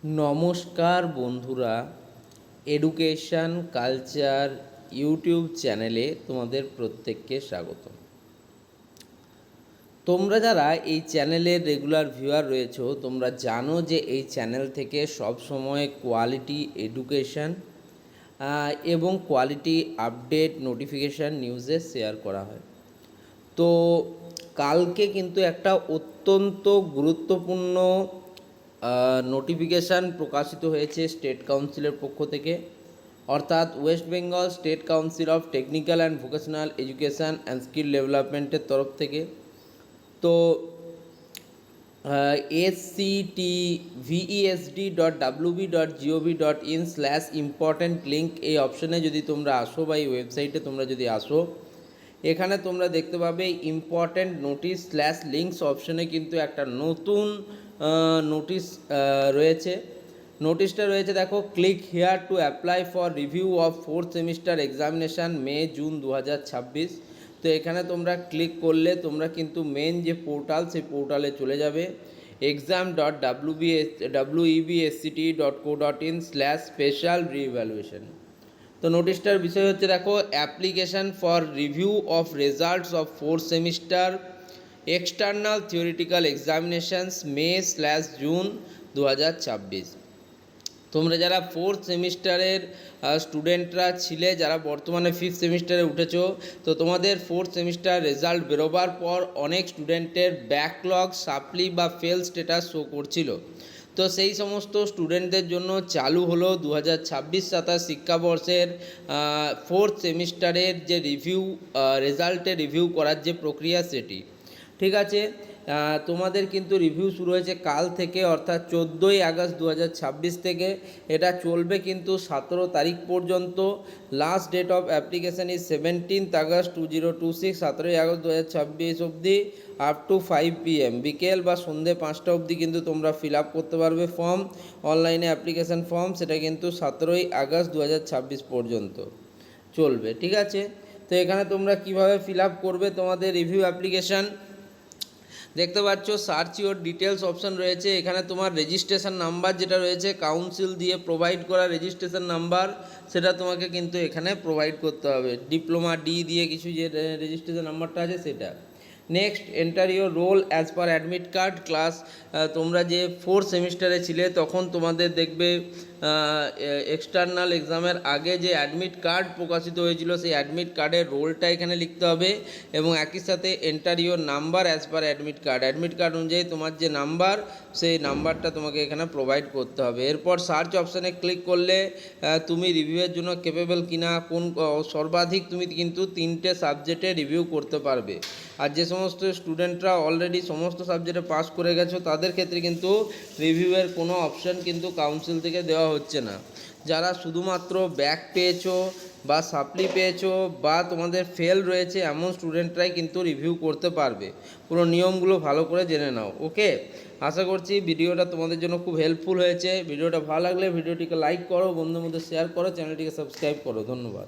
নমস্কার বন্ধুরা, education culture YouTube চ্যানেলে তোমাদের প্রত্যেককে স্বাগত। তোমরা যারা এই চ্যানেলের রেগুলার ভিউয়ার রয়েছো, তোমরা জানো যে এই চ্যানেল থেকে সব সময় কোয়ালিটি এডুকেশন এবং কোয়ালিটি আপডেট নোটিফিকেশান নিউজে শেয়ার করা হয়। তো কালকে কিন্তু একটা অত্যন্ত গুরুত্বপূর্ণ নোটিফিকেশান প্রকাশিত হয়েছে স্টেট কাউন্সিলের পক্ষ থেকে, অর্থাৎ West Bengal state council of technical and vocational education and skill ডেভেলপমেন্টের তরফ থেকে। তো sctvesd.wb.gov.in/important লিঙ্ক এই অপশানে যদি তোমরা আসো বা এই ওয়েবসাইটে তোমরা যদি আসো, এখানে তোমরা দেখতে পাবে ইম্পর্ট্যান্ট নোটিশ /লিঙ্কস অপশানে কিন্তু একটা নতুন নোটিশ রয়েছে। নোটিশটা রয়েছে, দেখো, click here to apply for review of 4th semester examination May-June 2026। তো এখানে তোমরা ক্লিক করলে তোমরা কিন্তু মেন যে পোর্টাল, সেই পোর্টালে চলে যাবে exam.websct.co.in/special re-evaluation। তো নোটিশটার বিষয় হচ্ছে, দেখো, application for review of results of 4th semester external theoretical examinations May/June 2026। তোমরা যারা 4th সেমিস্টারের স্টুডেন্টরা ছিলে, যারা বর্তমানে 5th সেমিস্টারে উঠেছো, তো তোমাদের 4th সেমিস্টার রেজাল্ট বেরোবার পর অনেক স্টুডেন্টের ব্যাকলগ, সাপ্লি বা ফেল স্ট্যাটাস শো করছিল। তো সেই সমস্ত স্টুডেন্টদের জন্য চালু হলো 2026-27 শিক্ষাবর্ষের 4th সেমিস্টারের যে রিভিউ, রেজাল্টে রিভিউ করার যে প্রক্রিয়া, সেটি ঠিক আছে। তোমাদের কিন্তু রিভিউ শুরু হয়েছে কাল থেকে, অর্থাৎ 14ই আগস্ট 2026 থেকে। এটা চলবে কিন্তু 17 তারিখ পর্যন্ত। Last date of application is 17th August 2026, 17ই আগস্ট 2026 অবধি আপ টু 5 PM, বিকেল বা সন্ধ্যে 5টা অবধি কিন্তু তোমরা ফিল আপ করতে পারবে ফর্ম, অনলাইনে অ্যাপ্লিকেশান ফর্ম। সেটা কিন্তু 17ই আগস্ট 2026 পর্যন্ত চলবে, ঠিক আছে। তো এখানে তোমরা কিভাবে ফিল আপ করবে তোমাদের রিভিউ অ্যাপ্লিকেশান, দেখতে পাচ্ছ সার্চ ইওর ডিটেলস অপশান রয়েছে। এখানে তোমার রেজিস্ট্রেশন নাম্বার যেটা রয়েছে, কাউন্সিল দিয়ে প্রোভাইড করা রেজিস্ট্রেশন নাম্বার, সেটা তোমাকে কিন্তু এখানে প্রোভাইড করতে হবে। ডিপ্লোমা ডি দিয়ে কিছু যে রেজিস্ট্রেশন নাম্বারটা আছে সেটা। Next, enter your roll as per admit card class. তোমরা যে 4th সেমিস্টারে ছিলে, তখন তোমাদের দেখবে এক্সটার্নাল এক্সামের আগে যে অ্যাডমিট কার্ড প্রকাশিত হয়েছিল, সেই অ্যাডমিট কার্ডের রোলটা এখানে লিখতে হবে, এবং একই সাথে enter your number as per admit card. Admit card অনুযায়ী তোমার যে নাম্বার, সেই নাম্বারটা তোমাকে এখানে প্রোভাইড করতে হবে। এরপর সার্চ অপশানে ক্লিক করলে তুমি রিভিউয়ের জন্য কেপেবল কিনা, কোন সর্বাধিক তুমি কিন্তু 3টে সাবজেক্টে রিভিউ করতে পারবে। আর যে সমস্ত স্টুডেন্টরা অলরেডি সমস্ত সাবজেক্টে পাস করে গেছো, তাদের ক্ষেত্রে কিন্তু রিভিউয়ের কোনো অপশান কিন্তু কাউন্সিল থেকে দেওয়া হচ্ছে না। যারা শুধুমাত্র ব্যাক পেয়েছো বা সাপ্লি পেয়েছো বা তোমাদের ফেল রয়েছে, এমন স্টুডেন্টরাই কিন্তু রিভিউ করতে পারবে। পুরো নিয়মগুলো ভালো করে জেনে নাও, ওকে। আশা করছি ভিডিওটা তোমাদের জন্য খুব হেল্পফুল হয়েছে। ভিডিওটা ভালো লাগলে ভিডিওটিকে লাইক করো, বন্ধুদের মধ্যে শেয়ার করো, চ্যানেলটিকে সাবস্ক্রাইব করো। ধন্যবাদ।